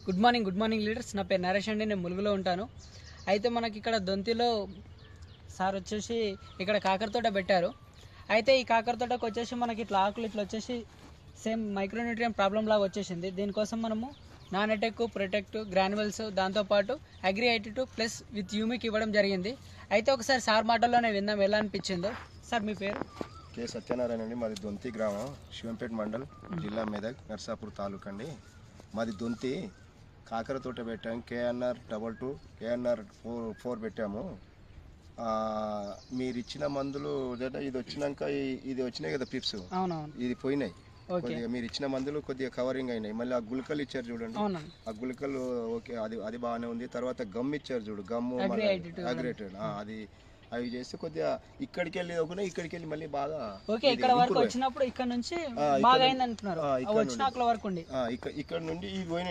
Good morning leaders. నా పేరు నరేష్ అండి, నేను ములుగులో ఉంటాను. అయితే మనకి ఇక్కడ దొంతిలో సార్ వచ్చేసి ఇక్కడ కాకర తోట పెట్టారు. అయితే ఈ కాకర తోటకు వచ్చేసి మనకి ఇట్లా ఆకులు ఇట్లా వచ్చేసి సేమ్ మైక్రోన్యూట్రియం ప్రాబ్లం లాగా వచ్చేసింది. దీనికోసం మనము నాన్ అటాక్, ప్రొటెక్ట్, గ్రాన్యువల్స్, దాంతోపాటు అగ్రి 82 ప్లస్ విత్ యూమిక్ ఇవ్వడం జరిగింది. అయితే ఒకసారి సార్ మాటల్లోనే విందాం ఎలా అనిపించిందో. సార్ మీ పేరు? కే సత్యనారాయణ అండి. మాది దొంతి గ్రామం, శివంపేట మండల్, జిల్లా మెదక్, నర్సాపూర్ తాలూకా అండి. మాది దొంతి. కాకర తోట పెట్టాము, KNR 22, KNR 4 పెట్టాము. మీరు ఇచ్చిన మందులు ఇది వచ్చినాక ఇది వచ్చినాయి కదా పిప్స్, అవునవును, ఇది పోయినాయి. కొద్దిగా మీరు ఇచ్చిన మందులు కొద్దిగా కవరింగ్ అయినాయి. మళ్ళీ ఆ గుళికలు ఇచ్చారు చూడండి, ఆ గుళికలు ఓకే, అది బాగానే ఉంది. తర్వాత గమ్ ఇచ్చారు చూడు, గమ్ము అగ్రేటెడ్, అది అవి చేస్తే కొద్దిగా ఇక్కడికి వెళ్ళి ఒకనే ఇక్కడికి వెళ్ళి మళ్ళీ బాగా ఇక్కడ వరకు వచ్చినప్పుడు ఇక్కడ నుంచి బాగా అయింది అంటున్నారు. ఇక్కడ నుండి ఇది పోయిన